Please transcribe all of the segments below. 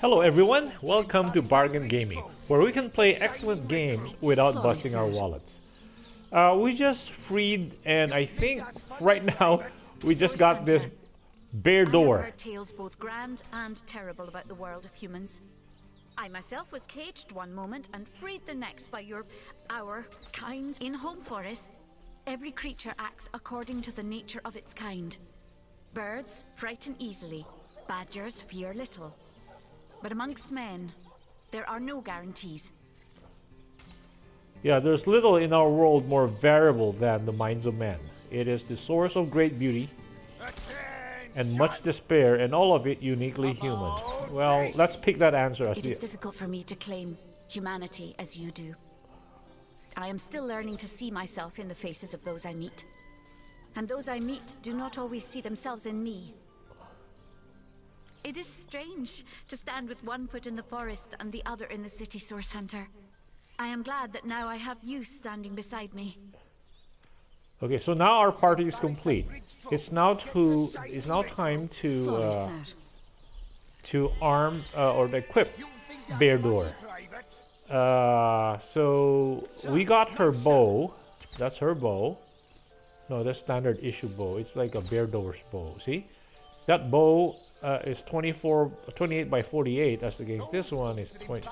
Hello everyone, welcome to Bargain Gaming, where we can play excellent games without Sorry, busting our sir. wallets. We just freed, and I think right now we just Source got this Hunter. bear I have door. heard tales both grand and terrible about the world of humans. I myself was caged one moment and freed the next by our kind. In Home Forest, every creature acts according to the nature of its kind. Birds frighten easily, badgers fear little. But amongst men, there are no guarantees. Yeah, there's little in our world more variable than the minds of men. It is the source of great beauty and much despair, and all of it uniquely human. Well, let's pick that answer as It the... is difficult for me to claim humanity as you do. I am still learning to see myself in the faces of those I meet. And those I meet do not always see themselves in me. It is strange to stand with one foot in the forest and the other in the city, Source Hunter. I am glad that now I have you standing beside me. Okay, so now our party is complete. It's now time to Sorry, sir. arm or equip Bear Door. So we got her bow. That's her bow. No, that's standard issue bow. It's like a Bear Door's bow. See, that bow is 28 by 48. As against this one is 20.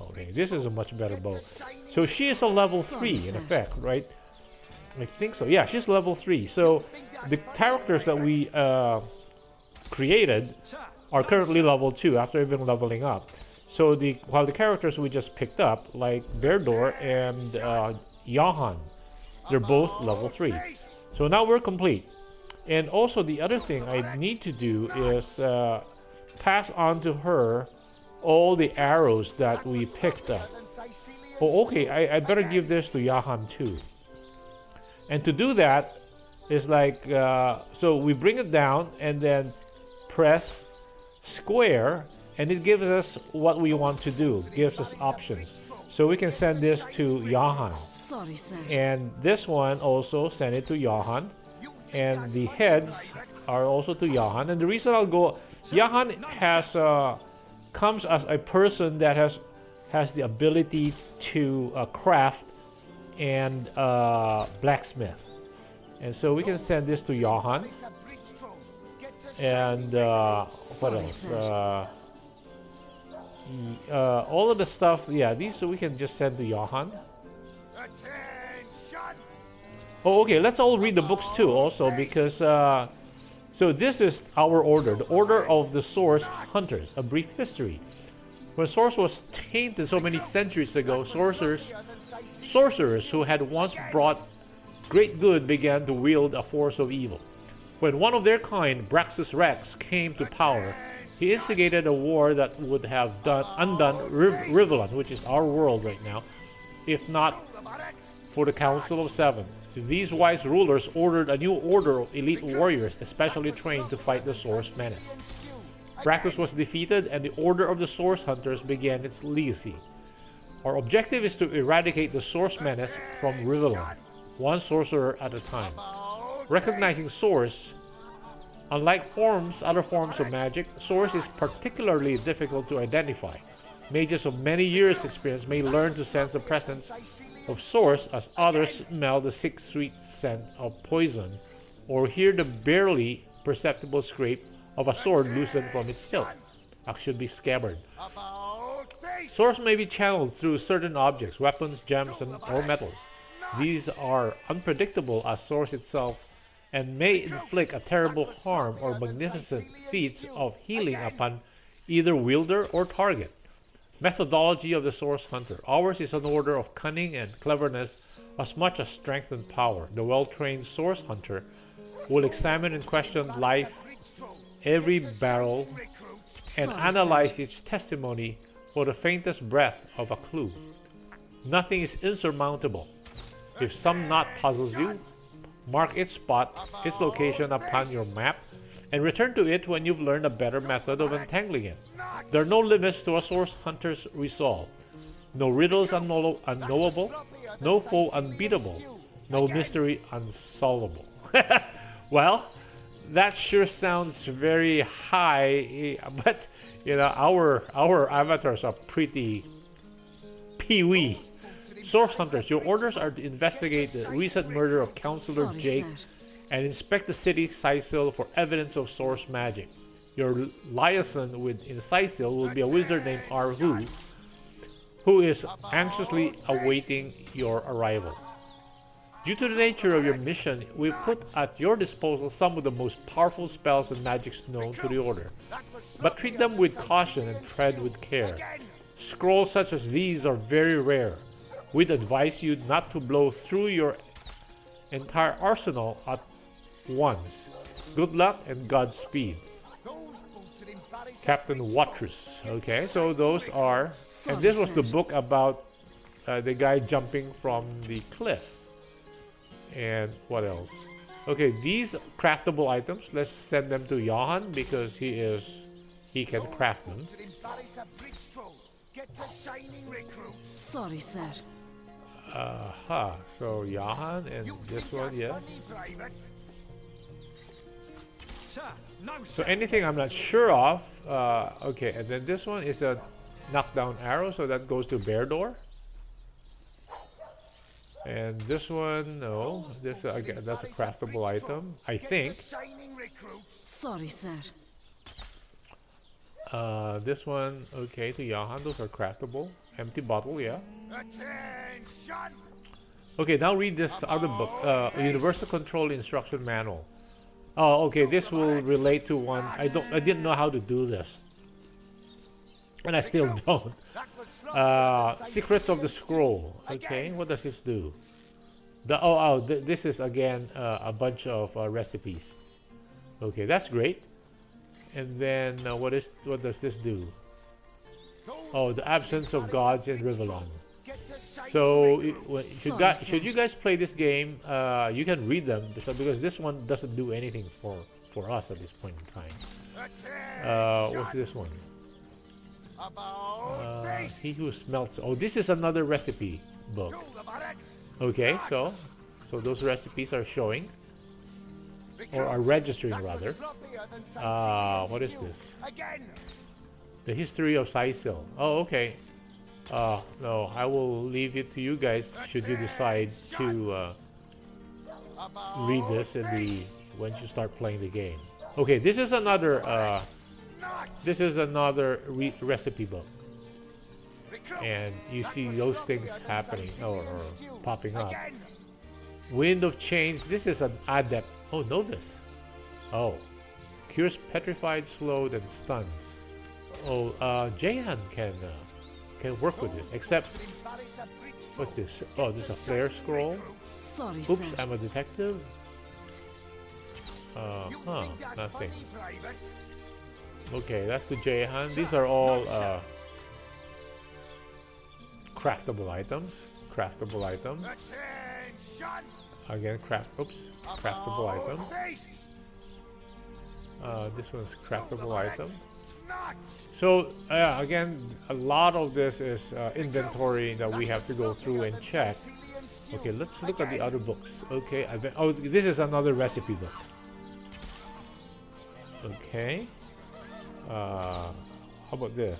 Okay, this is a much better bow. So she is a level 3 in effect, right? I think so. Yeah, she's level 3. So the characters that we created are currently level 2 after even leveling up. So while the characters we just picked up, like Verdor and Johan, they're both level 3. So now we're complete. And also the other thing I need to do is pass on to her all the arrows that we picked up. Oh, okay, I better give this to Johan too. And to do that is like, so we bring it down and then press square, and it gives us what we want to do, gives us options. So we can send this to Johan. Sorry, sir. And this one also send it to Johan. And the heads are also to Johan. And the reason I'll go, Johan has comes as a person that has the ability to craft and blacksmith, and so we can send this to Johan. And what else? All of the stuff, yeah, these we can just send to Johan. Oh, okay, let's all read the books too also, because so this is our order, the Order of the Source Hunters, a brief history. When Source was tainted so many centuries ago, sorcerers who had once brought great good began to wield a force of evil. When one of their kind, Braxus Rex, came to power, he instigated a war that would have undone Rivelin, which is our world right now, if not for the Council of Seven. These wise rulers ordered a new order of elite warriors, especially trained to fight the Source Menace. Braxus was defeated, and the Order of the Source Hunters began its legacy. Our objective is to eradicate the Source Menace from Rivelin, one sorcerer at a time. Recognizing Source, unlike other forms of magic, Source is particularly difficult to identify. Mages of many years' experience may learn to sense the presence of Source, as others smell the sick sweet scent of poison, or hear the barely perceptible scrape of a sword loosened from its hilt, should be scabbard. Source may be channeled through certain objects, weapons, gems, or metals. These are unpredictable as Source itself, and may inflict a terrible harm or magnificent feats of healing upon either wielder or target. Methodology of the Source Hunter. Ours is an order of cunning and cleverness as much as strength and power. The well-trained Source Hunter will examine and question life, every barrel, and analyze its testimony for the faintest breath of a clue. Nothing is insurmountable. If some knot puzzles you, mark its spot, its location upon your map, and return to it when you've learned a better method of untangling it. There are no limits to a Source Hunter's resolve. No riddles unknowable, no foe unbeatable, no mystery unsolvable. Well, that sure sounds very high, but You know, our avatars are pretty pee-wee. Source hunters, your orders are to investigate the recent murder of Counselor Sorry, Jake sir. and inspect the city Sicil for evidence of source magic. Your liaison in Sicil will be a wizard named Arhu, who is anxiously awaiting your arrival. Due to the nature of your mission, we put at your disposal some of the most powerful spells and magics known to the Order. But treat them with caution and tread with care. Scrolls such as these are very rare. We'd advise you not to blow through your entire arsenal at once. Good luck and Godspeed. Captain Watrous. Okay, so those are... And this was the book about the guy jumping from the cliff. And what else? Okay, these craftable items, let's send them to Johan because he can craft them. Sorry, sir. So Johan and this one, yes. So anything I'm not sure of, okay, and then this one is a knockdown arrow, so that goes to Bear Door. And this one, no, this again, that's a craftable item, I think. Sorry, sir. This one, okay, to Johan, those are craftable. Empty bottle, yeah. Okay, now read this other book, Universal Control Instruction Manual. Oh, okay, this will relate to one. I didn't know how to do this, and I still don't. Secrets of the Scroll. Okay, what does this do? This is again a bunch of recipes. Okay, that's great. And then what does this do? Oh, the absence of gods in Rivellon. So should you guys play this game, you can read them because this one doesn't do anything for us at this point in time. What's this one? He who smelts. Oh, this is another recipe book. Okay, so those recipes are showing, or are registering rather. What is this? The history of Sicil. Oh, okay. No, I will leave it to you guys should you decide to read this when you start playing the game. Okay, this is another recipe book, and you see those things happening or popping up. Wind of Change. This is an adept. Oh, know this. Oh, cures petrified, slowed, and stunned. Oh, Jahan can work with it. Except, what's this? Oh, this is a flare scroll. Sorry, Oops, sir. I'm a detective. Nothing. Okay, that's the Jahan. These are all craftable items. Craftable items. Again, craftable item. This one's craftable item. So again, a lot of this is inventory that we have to go through and check. Okay, let's look at the other books. Okay, this is another recipe book. Okay. How about this?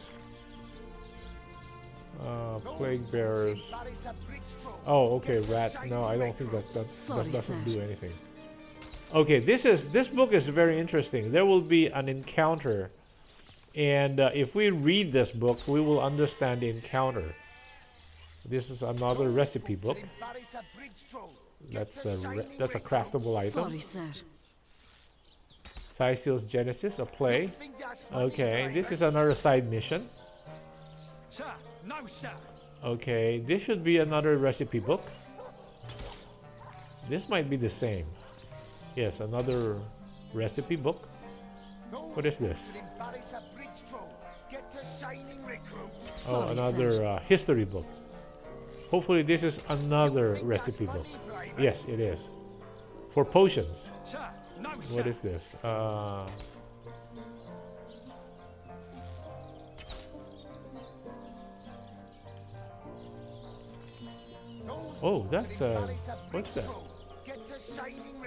Plague bearers. Oh, okay, rat. No, I don't think that doesn't do anything. Okay, this book is very interesting. There will be an encounter, and if we read this book, we will understand the encounter. This is another recipe book. That's a craftable item. Sorry, sir. Sicil's Genesis, a play. Okay, this is another side mission. Okay, this should be another recipe book. This might be the same. Yes, another recipe book. What is this? Oh, another history book. Hopefully this is another recipe book. Yes, it is. For potions. What is this? Oh, that's what's that?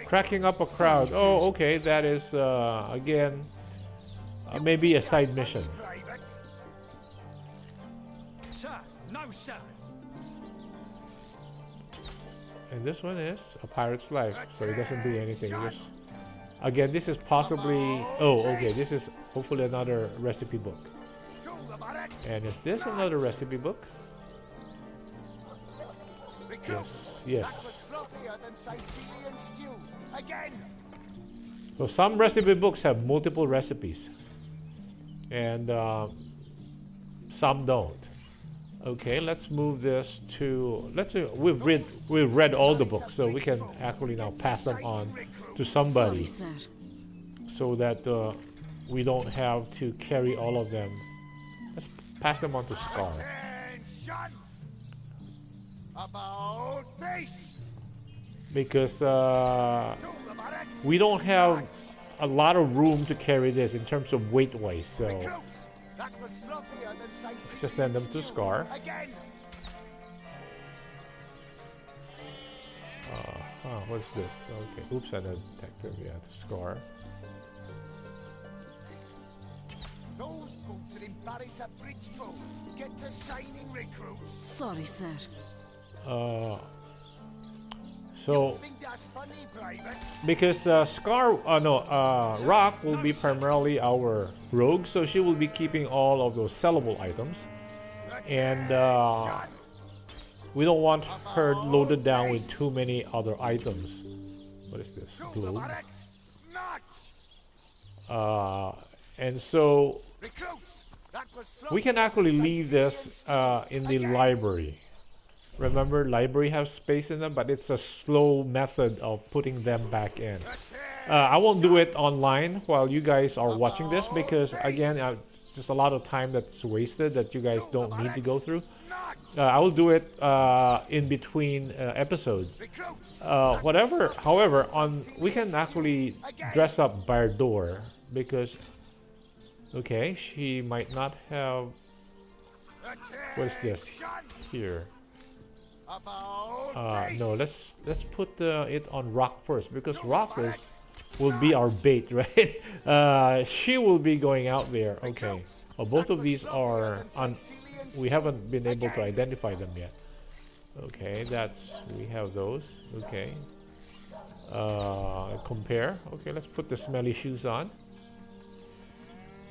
Cracking up a crowd. Oh, okay, that is again maybe a side mission. Sir, no, sir. And this one is a pirate's life, so it doesn't do anything. Just again, this is possibly. Oh, okay. This is hopefully another recipe book. And is this another recipe book? Yes. Yes. So some recipe books have multiple recipes, and some don't. Okay, let's move this to. We've read all the books, so we can actually now pass them on to somebody, Sorry, sir. so that we don't have to carry all of them. Let's pass them on to Scar. Because we don't have a lot of room to carry this in terms of weight wise, so let's just send them to Scar. What's this? Okay, oops, I didn't detect him. Yeah, to Scar. Those boots will embarrass a bridge troll. Get to shining recruits. Sorry, sir. So Think that's funny, Private? because Rock will be primarily our rogue, so she will be keeping all of those sellable items, and we don't want her loaded down with too many other items. What is this? Globe. And so we can actually leave this in the library. Remember, library has space in them, but it's a slow method of putting them back in. I won't do it online while you guys are watching this, because again, just a lot of time that's wasted that you guys don't need to go through. I will do it in between episodes. However, we can actually dress up Bardor, because okay, she might not have. What is this here? No, let's put it on Rock first, because Rock will be our bait, right? She will be going out there. Okay. Well, both of these are we haven't been able to identify them yet. Okay, we have those. Okay. Compare. Okay, let's put the smelly shoes on.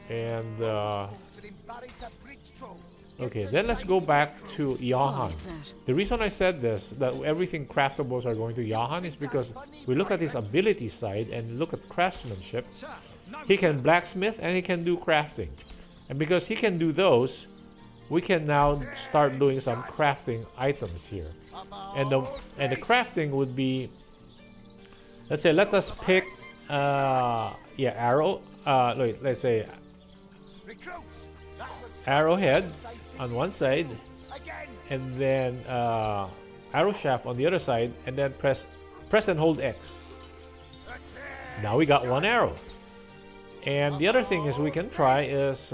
And okay, then let's go back to Johan. The reason I said this, that everything craftables are going to Johan, is because we look at his ability side and look at craftsmanship. He can blacksmith and he can do crafting. And because he can do those, we can now start doing some crafting items here. And the crafting would be, let's say, let us pick arrow. Let's say arrowhead on one side, and then arrow shaft on the other side, and then press and hold X. Now we got one arrow. And the other thing is we can try is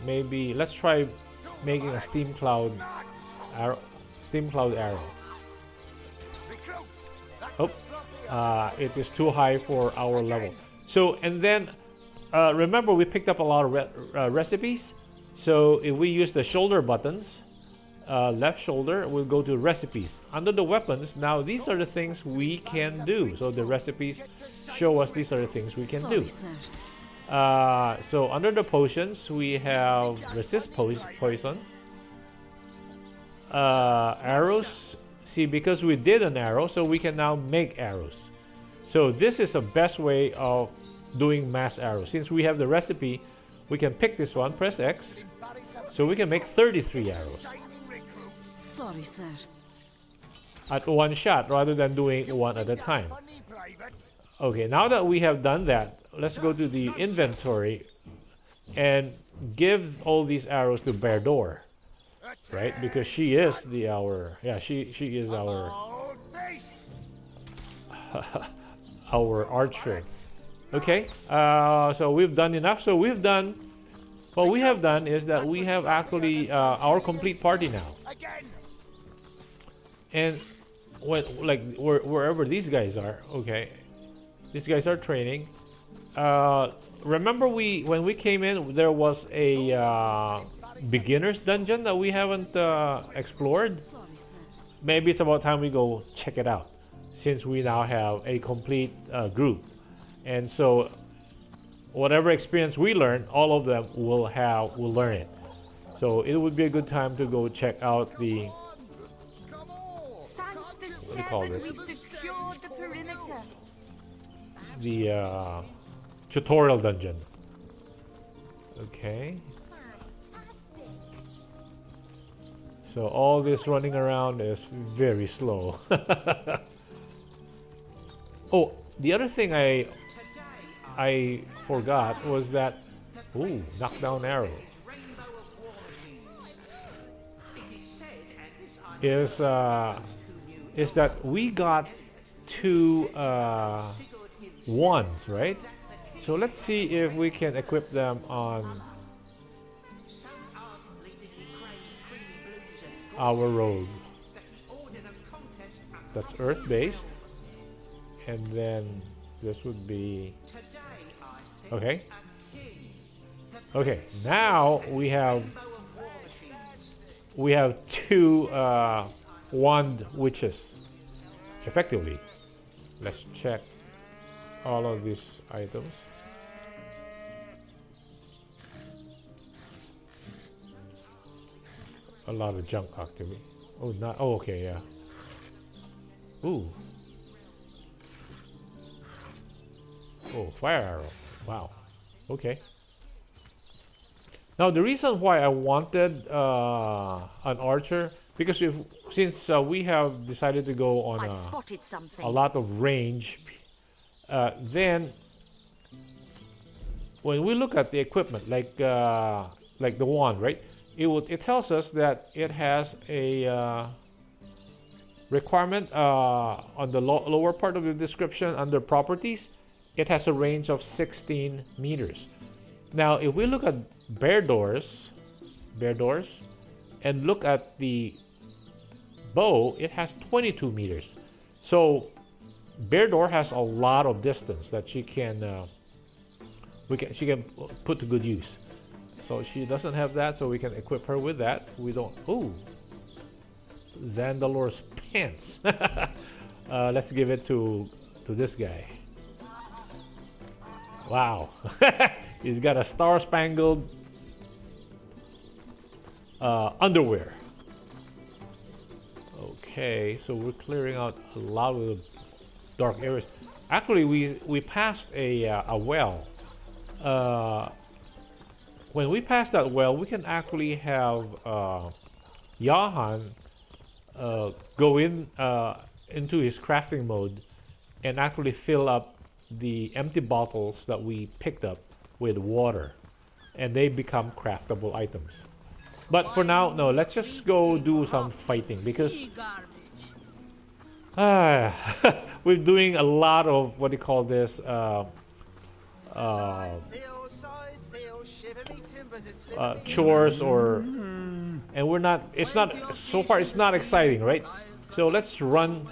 maybe let's try making a steam cloud arrow. Oh, it is too high for our level. So, and then remember we picked up a lot of recipes. So if we use the shoulder buttons, left shoulder, we'll go to recipes. Under the weapons, now these are the things we can do. So the recipes show us these are the things we can do. So under the potions, we have resist poison. Arrows. See, because we did an arrow, so we can now make arrows. So this is the best way of doing mass arrows. Since we have the recipe, we can pick this one, press X, so we can make 33 arrows. Sorry, sir. At one shot, rather than doing one at a time. Okay, now that we have done that, let's go to the inventory and give all these arrows to Bardor, right? Because she is she is our our archer. Okay, so we've done enough. So what we have done is that we have actually our complete party now. And wherever these guys are, okay, these guys are training. Remember when we came in, there was a beginner's dungeon that we haven't explored. Maybe it's about time we go check it out, since we now have a complete group. And so whatever experience we learn, all of them will learn it. So it would be a good time to go check out the, what do you call this? The tutorial dungeon. Okay. So all this running around is very slow. Oh, the other thing I forgot was that, ooh, knockdown arrow is that we got 2 wands, right? So let's see if we can equip them on our road. That's earth based, and then this would be okay. Okay, now we have 2 wand witches effectively. Let's check all of these items. A lot of junk actually. Oh, not. Oh, okay, yeah. Ooh. Oh, fire arrow. Wow. Okay. Now the reason why I wanted an archer, because since we have decided to go on a lot of range, then when we look at the equipment, like the wand, right? It tells us that it has a requirement on the lower part of the description under properties. It has a range of 16 meters. Now, if we look at bare doors, and look at the bow, it has 22 meters. So, bare door has a lot of distance that she can put to good use. So she doesn't have that, so we can equip her with that. We don't. Ooh, Zandalor's pants. Let's give it to this guy. Wow, he's got a star-spangled underwear. Okay, so we're clearing out a lot of the dark areas. Actually, we passed a well. When we pass that well, we can actually have Jahan go into his crafting mode and actually fill up the empty bottles that we picked up with water, and they become craftable items. But for now, no, let's just go do some fighting, because we're doing a lot of, what do you call this, chores, and we're not, it's not, so far it's not exciting, right? So let's run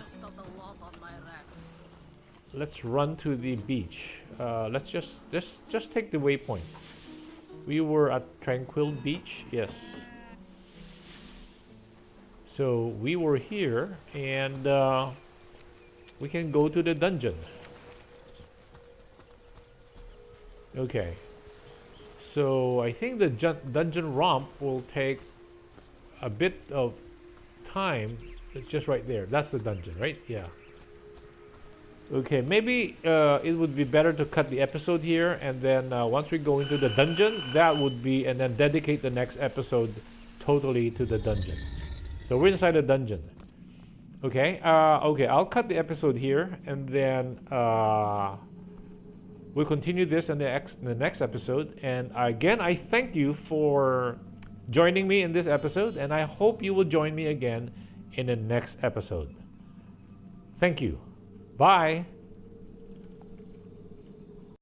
to the beach. Let's just take the waypoint. We were at Tranquil Beach, yes. So we were here, and we can go to the dungeon. Okay. So I think the dungeon romp will take a bit of time. It's just right there. That's the dungeon, right? Yeah. Okay, maybe it would be better to cut the episode here, and then once we go into the dungeon, that would be, and then dedicate the next episode totally to the dungeon. So we're inside the dungeon. Okay, okay, I'll cut the episode here, and then we'll continue this in the next episode. And again, I thank you for joining me in this episode, and I hope you will join me again in the next episode. Thank you. Bye.